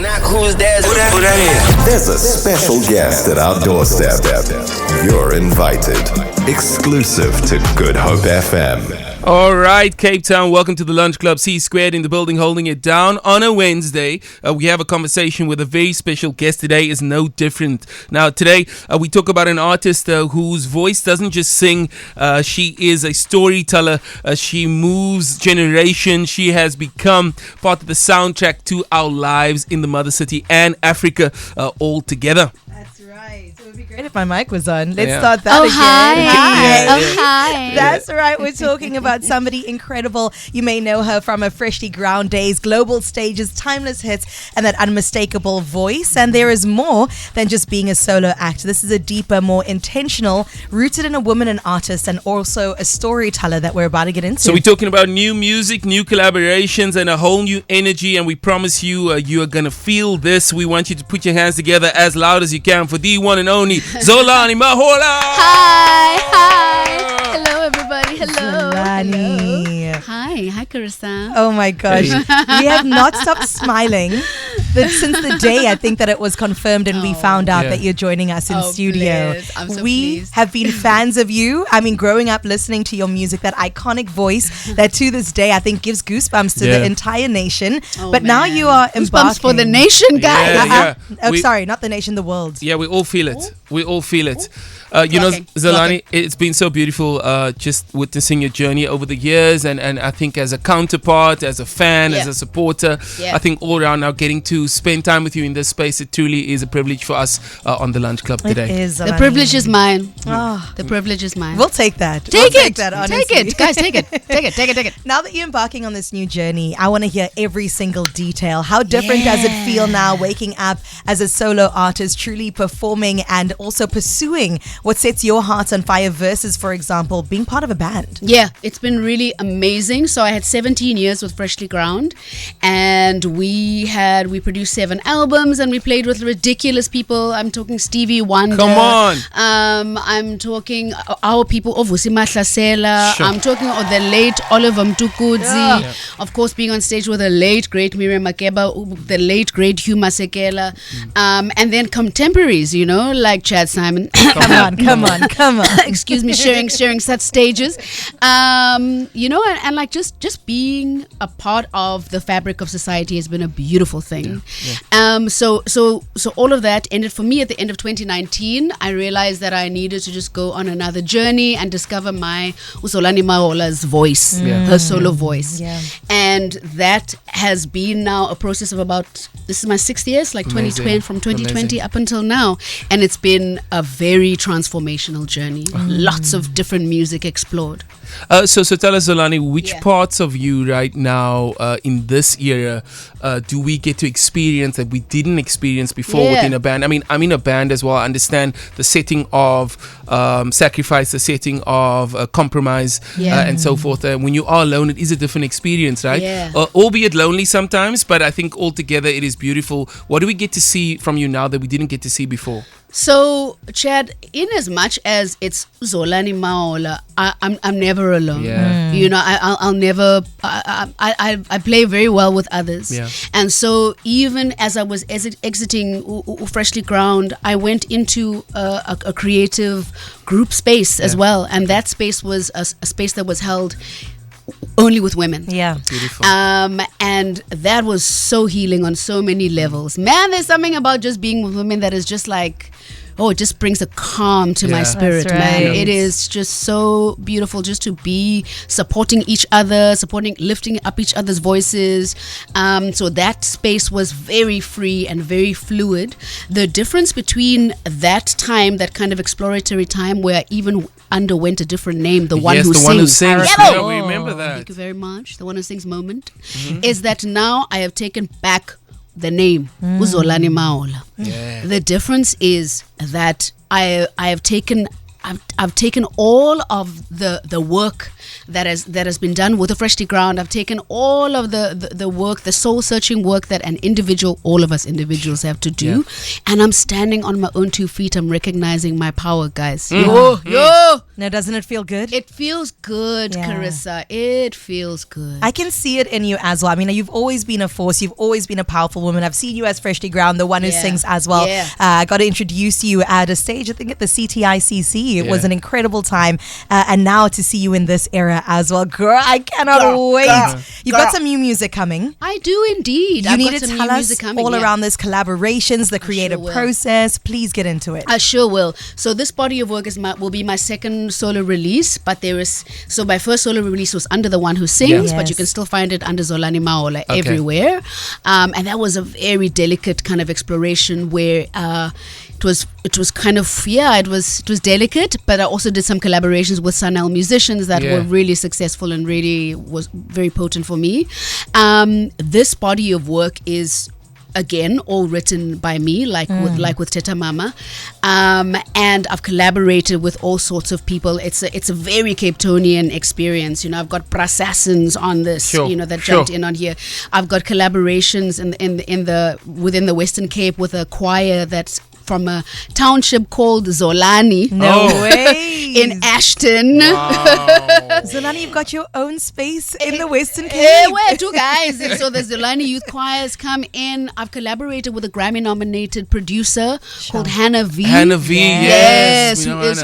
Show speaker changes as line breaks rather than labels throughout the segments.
Knock, who's there? Who that is?
There's a special guest at our doorstep. You're invited. Exclusive to Good Hope FM.
All right, Cape Town, welcome to the Lunch Club. C Squared in the building, holding it down on a Wednesday. We have a conversation with a very special guest. Today is no different. Now, today we talk about an artist whose voice doesn't just sing. She is a storyteller. She moves generations. She has become part of the soundtrack to our lives in the mother city and Africa all together.
That's right. So it would be great if my mic was on. Let's start that again.
Hi.
That's right. We're talking about somebody incredible. You may know her from her Freshly Ground days, global stages, timeless hits, and that unmistakable voice. And there is more than just being a solo act. This is a deeper, more intentional, rooted in a woman, an artist, and also a storyteller that we're about to get into.
So we're talking about new music, new collaborations, and a whole new energy. And we promise you, you are going to feel this. We want you to put your hands together as loud as you can for the one and only Zolani Mahola.
Hi. Hello, everybody. Hello.
Zolani.
Hi, Carissa.
Oh my gosh. We have not stopped smiling since the day I think that it was confirmed and we found out that you're joining us in studio.
I'm so
we
pleased.
have been fans of you. I mean, growing up listening to your music, that iconic voice that to this day I think gives goosebumps to the entire nation. But now you are embarking.
Goosebumps for the nation, guys.
Sorry, not the nation, the world.
Yeah, we all feel it. We all feel it. Zolani,
Talking.
it's been so beautiful just witnessing your journey over the years, and I think as a counterpart, as a fan, as a supporter, I think all around now getting to spend time with you in this space, it truly is a privilege for us on the Lunch Club today.
It is,
The
Zolani.
privilege is mine.
Oh.
The privilege is mine.
We'll take that.
Take
We'll
it.
that, honestly.
Take it. Guys, take it. Take it.
Now that you're embarking on this new journey, I want to hear every single detail. How different does it feel now waking up as a solo artist, truly performing and also pursuing what sets your heart on fire versus, for example, being part of a band?
Yeah, it's been really amazing. So I had 17 years with Freshly Ground, and we produced 7 albums, and we played with ridiculous people. I'm talking Stevie Wonder.
Come on.
I'm talking our people of Mahlasela.
Sure.
I'm talking of the late Oliver Mtukudzi. Of course, being on stage with the late great Miriam Makeba, the late great Hugh Masekela, and then contemporaries, like Chad Saaiman.
Come on.
Excuse me, sharing such stages, and like just being a part of the fabric of society has been a beautiful thing. So all of that ended for me at the end of 2019. I realized that I needed to just go on another journey and discover my Zolani Mahola's voice, her solo voice, and that has been now a process of this is my 6th year, like 2020, from 2020 up until now, and it's been a very transformational journey. Lots of different music explored.
So tell us, Zolani, which parts of you right now in this era do we get to experience that we didn't experience before within a band? I mean, I'm in a band as well. I understand the setting of sacrifice, the setting of compromise, and so forth. When you are alone, it is a different experience, right? Albeit lonely sometimes, but I think altogether it is beautiful. What do we get to see from you now that we didn't get to see before?
So, Chad, in as much as it's Zolani Mahola, I'm never alone. I'll never. I play very well with others, and so even as I was exiting Freshly Ground, I went into a creative group space as well, and that space was a space that was held only with women.
Beautiful.
And that was so healing on so many levels. Man, there's something about just being with women that is just like, it just brings a calm to my spirit, man. It is just so beautiful just to be supporting each other, lifting up each other's voices. So that space was very free and very fluid. The difference between that time, that kind of exploratory time where I even underwent a different name, the one who sings.
Yeah, we remember that.
Thank you very much. The one who sings moment. Is that now I have taken back the name Zolani Mahola. The difference is that I've taken all of the work that has been done with the Freshly Ground. I've taken all of the work, the soul searching work that all of us individuals have to do, and I'm standing on my own 2 feet. I'm recognizing my power, guys. Yo.
Now, doesn't it feel good?
It feels good,
Yeah.
Carissa. It feels good.
I can see it in you as well. I mean, you've always been a force. You've always been a powerful woman. I've seen you as Freshly Ground, the one who
Yeah.
sings as well.
Yeah.
I got to introduce you at a stage, I think at the CTICC. It was
Yeah.
an incredible time. And now to see you in this era as well. Girl, I cannot wait. You've got some new music coming.
I do indeed.
You
I've
need
got
to
some
tell
new
us
music coming,
all
yeah.
around this collaborations, the creative
will.
process. Please get into it.
I sure will. So this body of work will be my second solo release, but my first solo release was Under the One Who Sings,
Yeah.
but you
Yes.
can still find it under Zolani Mahola
Okay.
everywhere. And that was a very delicate kind of exploration where it was kind of it was delicate, but I also did some collaborations with Sanel musicians that
Yeah.
were really successful and really was very potent for me. This body of work is again all written by me, like with Teta Mama, and I've collaborated with all sorts of people. It's a very Cape Townian experience. I've got Brasassins on this,
Sure,
that
sure.
jumped in on here. I've got collaborations within the Western Cape with a choir that's from a township called Zolani.
No
Oh.
way.
In Ashton.
Zolani, you've got your own space in the Western Cape.
Hey, where to, guys? And so the Zolani Youth Choirs come in. I've collaborated with a Grammy-nominated producer called Hannah V.
Hannah V. Yes.
Yes,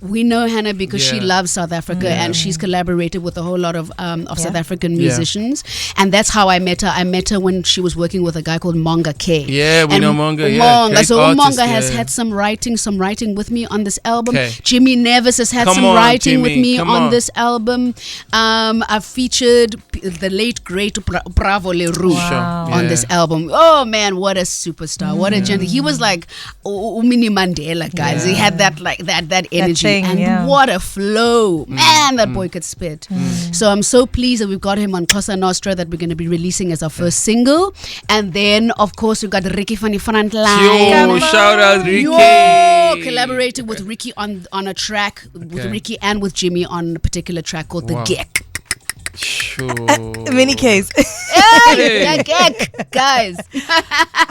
we know Hannah because she
Yeah.
loves South Africa and she's collaborated with a whole lot of South African
Yeah.
musicians. And that's how I met her. I met her when she was working with a guy called Monga K.
Yeah, we
And
know Monga, yeah,
Monga.
great
So
artist,
Monga has
yeah.
had some writing with me on this album.
Okay.
Jimmy Nevis has had
Come
some
on,
writing with
Jimmy,
me
come
on
on.
this album. I've featured the late great Bravo Leroux
Wow.
on
Yeah.
this album. Oh man, what a superstar! What a gentleman! He was like Mini Mandela, guys. He had that energy,
thing,
and
yeah.
what a flow! Man, that boy could spit. So I'm so pleased that we've got him on Cosa Nostra that we're going to be releasing as our first single, and then of course we've got Ricky from the Frontline.
Yo, shout out Ricky.
Yo, collaborated with Ricky on a track with
Okay.
Ricky and with Jimmy on a particular track called
Wow.
The Gek.
Sure.
In any case,
Hey, the Gek, guys.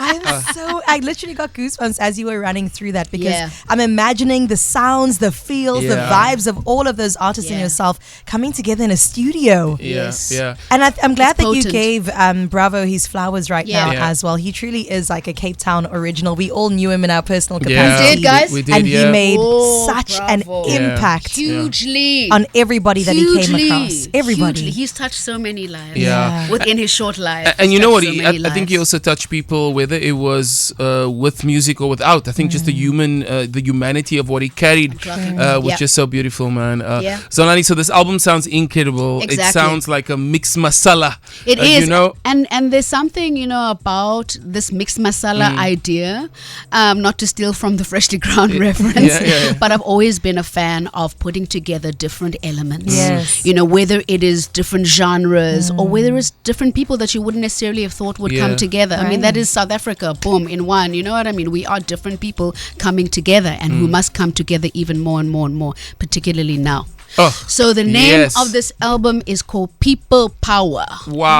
I literally got goosebumps as you were running through that because
Yeah.
I'm imagining the sounds, the feels, the
Yeah.
vibes of all of those artists and
Yeah.
yourself coming together in a studio.
Yeah,
Yes.
yeah.
And I'm glad
It's
that you
potent.
gave Bravo his flowers right
Yeah.
now
Yeah.
as well. He truly is like a Cape Town original. We all knew him in our personal
Yeah.
capacity.
We did, guys.
We did,
and he
yeah.
made
Oh,
such
bravo.
an
Yeah.
impact
Hugely.
on everybody that he came across. Everybody.
Hugely. He's touched so many lives.
Yeah.
Within his short life.
And
he's
you know what?
touched so many
I think he
lives.
also touched people, whether it was with music or without. I think just the humanity of what he carried was
Yeah.
just so beautiful, man.
Yeah.
Zolani, so this album sounds incredible. It
Exactly.
sounds like a mixed masala.
It is,
You know?
and there's something about this mixed masala idea. Not to steal from the Freshly Ground reference,
yeah.
but I've always been a fan of putting together different elements.
Yes.
Whether it is different genres or whether it's different people that you wouldn't necessarily have thought would
Yeah.
come together. I mean,
Right.
that is South Africa, boom, in one. You know what I mean? We are different people coming together, and we must come together even more and more and more, particularly now.
Oh,
So the name
yes.
of this album is called People Power.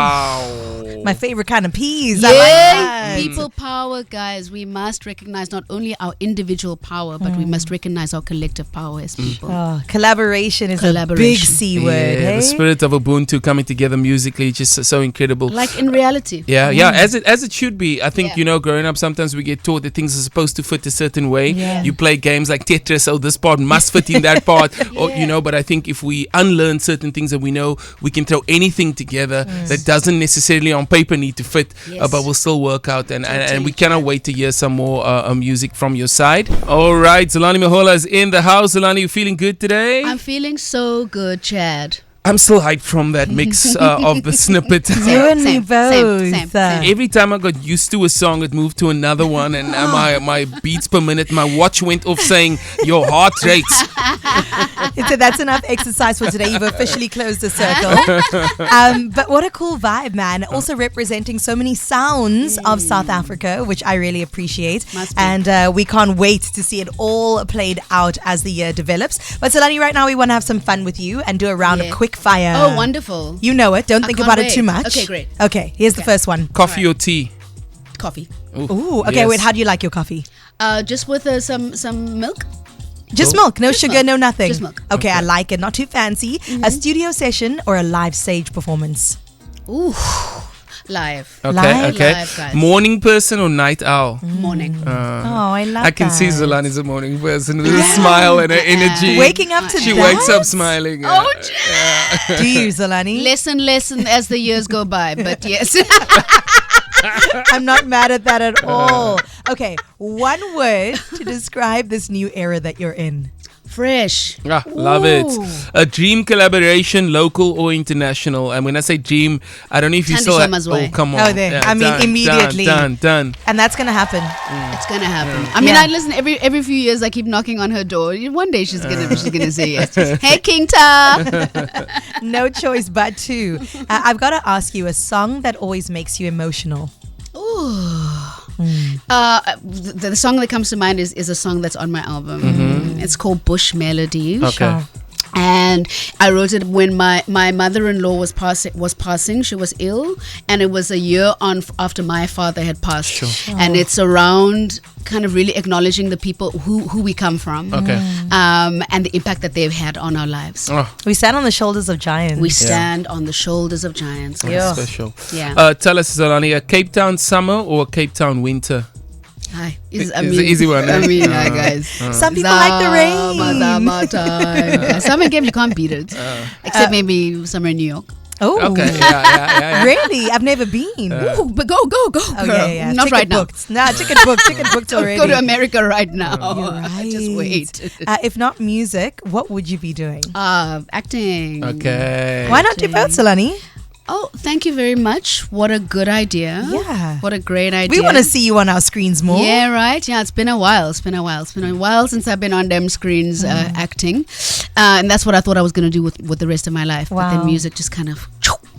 wow.
My favorite kind of peas.
Yeah,
I like that.
people power, guys. We must recognize not only our individual power, but we must recognize our collective power as people.
Oh, collaboration is a big
Collaboration.
C word.
Yeah,
Hey?
the spirit of Ubuntu coming together musically, just so incredible.
Like in reality.
Yeah, as it should be. I think
Yeah.
growing up, sometimes we get taught that things are supposed to fit a certain way.
Yeah.
You play games like Tetris, oh, this part must fit in that part, or But I think if we unlearn certain things that we know, we can throw anything together that doesn't necessarily on paper need to fit,
Yes.
but will still work out. And
Totally.
we cannot wait to hear some more music from your side. All right, Zolani Mahola is in the house. Zolani, you feeling good today?
I'm feeling so good, Chad.
I'm still hyped from that mix of the snippet.
You and me
Same,
both.
same, same.
Every time I got used to a song, it moved to another one, and my beats per minute, my watch went off saying your heart rates.
So that's enough exercise for today. You've officially closed the circle. But what a cool vibe, man. Also representing so many sounds of South Africa, which I really appreciate.
Must be.
And we can't wait to see it all played out as the year develops. But Zolani, right now we want to have some fun with you and do a round of
Yeah.
quick fire.
Oh, wonderful.
You know it. Don't
I
think
can't
about it
wait.
too much.
Okay, great.
Okay, here's the first one.
Coffee or tea?
Coffee.
Ooh, okay,
yes.
wait, how do you like your coffee?
Just with some milk.
Just milk, no sugar, no nothing.
Just milk.
Okay, I like it. Not too fancy. A studio session or a live stage performance?
Ooh, live.
Okay,
Live?
okay.
Live, guys.
Morning person or night owl?
Morning.
Oh, I love
I can
that.
see Zolani's a morning person with a smile and an energy.
Waking up to
She
that?
wakes up smiling.
Oh,
Do you, Zolani?
listen as the years go by. But yes.
I'm not mad at that at all. Okay, one word to describe this new era that you're in.
Fresh.
Love it. A dream collaboration, local or international. And when I say dream, I don't know if you
Thandi
still
Shamazwe.
oh, come on.
Oh, there. I mean, immediately.
Done.
And that's going to happen.
It's gonna happen. I mean,
Yeah.
I listen every few years. I keep knocking on her door. One day she's gonna say yes. Hey, King Ta.
No choice but to. I've got to ask you, a song that always makes you emotional.
The song that comes to mind is a song that's on my album. It's called Bush Melodies.
Okay.
And I wrote it when my mother-in-law was passing. She was ill, and it was a year on after my father had passed.
Sure.
And it's around kind of really acknowledging the people who we come from,
Okay.
and the impact that they've had on our lives.
Oh,
We stand on the shoulders of giants.
We stand on the shoulders of giants.
Yeah.
special.
Yeah.
Tell us, Zolani, a Cape Town summer or a Cape Town winter?
Hi.
It's an easy one, eh?
I mean, guys.
Some people like the rain.
Summertime. Summer games, you can't beat it. Except maybe summer in New York.
Oh,
Okay. Yeah.
really? I've never been.
Ooh, but go,
Oh,
girl.
yeah.
Not
Ticket
right now.
booked. Nah, ticket booked already.
Go to America right now.
You're
Just
right.
wait.
If not music, what would you be doing?
Acting.
Okay.
Why not do both, Zolani?
Oh, thank you very much. What a good idea.
Yeah.
What a great idea.
We want to see you on our screens more.
Yeah, right. Yeah, it's been a while. It's been a while since I've been on them screens acting, and that's what I thought I was going to do with the rest of my life. But
Wow.
then music just kind of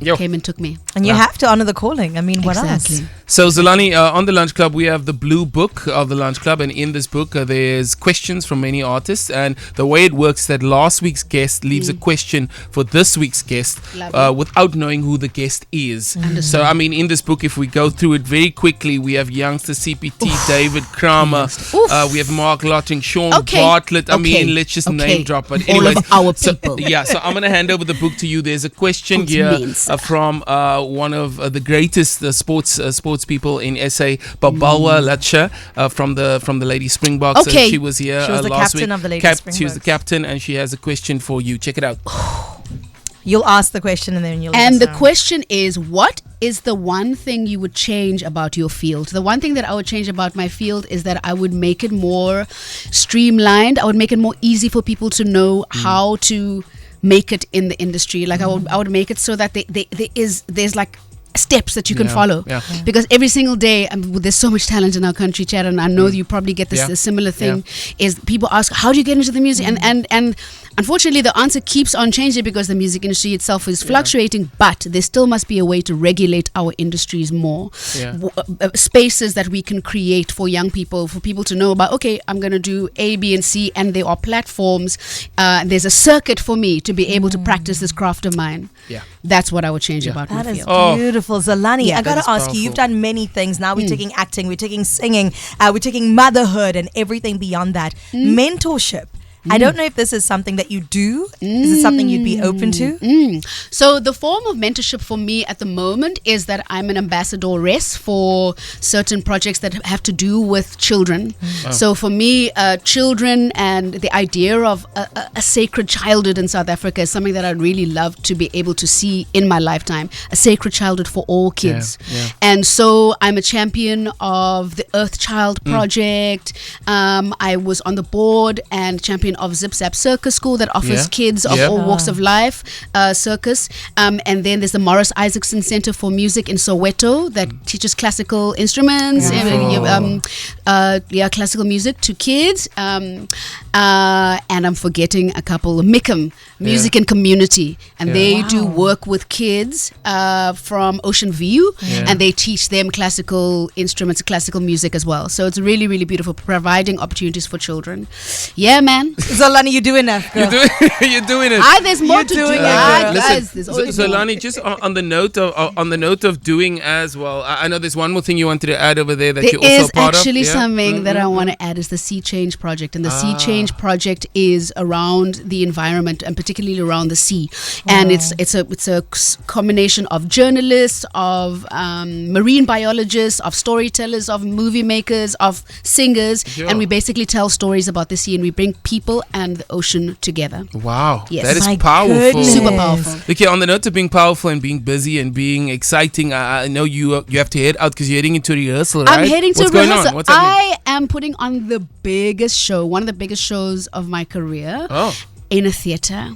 Yo.
came and took me.
And you have to honor the calling. I mean, what
Exactly.
else?
So, Zolani, on the Lunch Club, we have the blue book of the Lunch Club. And in this book, there's questions from many artists. And the way it works is that last week's guest leaves a question for this week's guest
Lovely.
without knowing who the guest is. So, I mean, in this book, if we go through it very quickly, we have youngster CPT, David Kramer. We have Mark Lotting, Sean
Okay.
Bartlett. I
Okay.
mean, let's just
Okay.
name drop. But
All
anyways,
of our
so,
people.
so I'm going to hand over the book to you. There's a question
Good
here
means.
from one of the greatest sports people in SA, Babalwa Latsha, from the Lady Springboks.
Okay.
She was here
She was the
last
captain
week.
of the Lady
She was the
Springboks.
captain, and she has a question for you. Check it out.
You'll ask the question and then you'll. let
And
us
the
know.
question is, what is the one thing you would change about your field? The one thing that I would change about my field is that I would make it more streamlined. I would make it more easy for people to know how to make it in the industry. Like I would make it so that there's like steps that you can follow,
Yeah.
because every single day there's so much talent in our country, Chad, and I know you probably get this similar thing. Is people ask, how do you get into the music? And unfortunately the answer keeps on changing because the music industry itself is fluctuating, but there still must be a way to regulate our industries more. Spaces that we can create for young people, for people to know about, okay, I'm going to do A, B, and C, and there are platforms, there's a circuit for me to be able to practice this craft of mine. That's what I would change about my
That is
field.
beautiful. Zolani,
Yeah,
I got
that
to
is
ask you, you've
powerful.
done many things. Now we're taking acting, we're taking singing, we're taking motherhood and everything beyond that. Mentorship. I don't know if this is something that you do. Is it something you'd be open to?
So the form of mentorship for me at the moment is that I'm an ambassadoress for certain projects that have to do with children. So for me, children and the idea of a sacred childhood in South Africa is something that I'd really love to be able to see in my lifetime. A sacred childhood for all kids. And so I'm a champion of the Earth Child Project. I was on the board and champion of Zip Zap Circus School that offers kids of all walks of life circus, and then there's the Morris Isaacson Center for Music in Soweto that teaches classical instruments, classical music to kids, and I'm forgetting a couple. Mickham Music and Community, and they do work with kids from Ocean View, and they teach them classical instruments, classical music as well. So it's really, really beautiful, providing opportunities for children. Yeah, man.
Zolani, you do enough, girl.
You're doing it.
There's more
You're
to do.
doing it,
Guys,
Listen,
there's always more.
Zolani, just on the note of doing as well. I know there's one more thing you wanted to add over there that you're
There
also
is
a part of.
actually
Yeah?
something that I want to add is the Sea Change Project. And the Sea Change Project is around the environment and particularly around the sea. And it's a combination of journalists, of marine biologists, of storytellers, of movie makers, of singers.
Sure.
And we basically tell stories about the sea and we bring people and the ocean together.
Wow,
Yes.
that is
My
powerful.
goodness.
Super powerful.
Okay, on the note of being powerful and being busy and being exciting, I know you have to head out because you're heading into rehearsal, right?
I'm heading to
What's going
rehearsal.
on? What's happening?
I am putting on the biggest show, one of the biggest shows of my career.
Oh.
In a theater,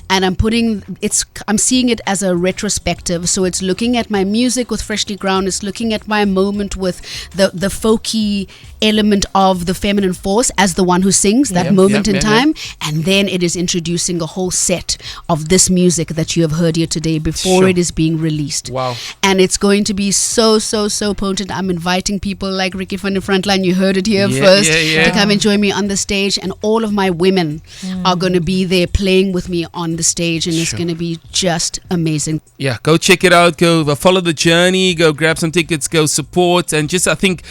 and I'm seeing it as a retrospective, so it's looking at my music with Freshly Ground, it's looking at my moment with the folky element of the feminine force as the one who sings that moment in time, and then it is introducing a whole set of this music that you have heard here today before
Sure.
it is being released.
Wow.
And it's going to be so potent. I'm inviting people like Ricky from the Frontline, you heard it here first, to come and join me on the stage, and all of my women are going to be there playing with me on the stage, and it's going to be just amazing.
Yeah, go check it out. Go follow the journey. Go grab some tickets. Go support, and just I think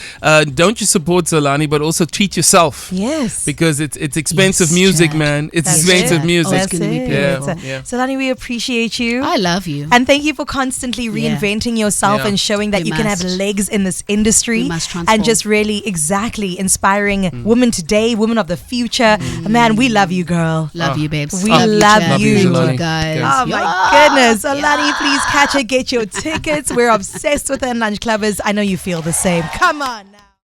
don't just support Zolani, but also treat yourself.
Yes.
Because it's expensive
Yes,
music,
Chad.
man. It's
That's
expensive
it.
music.
That's gonna be beautiful.
Yeah.
Zolani, we appreciate you.
I love you.
And thank you for constantly reinventing yourself
Yeah.
and showing that
We
you can have
must.
legs in this industry.
We must transform.
and just really inspiring women today, women of the future. Man, we love you, girl.
Love you, babes.
We
love
love
Chad.
you.
Zolani.
guys.
Oh my goodness. Zolani, please catch her, get your tickets. We're obsessed with her in Lunch Clubbers. I know you feel the same. Come on now.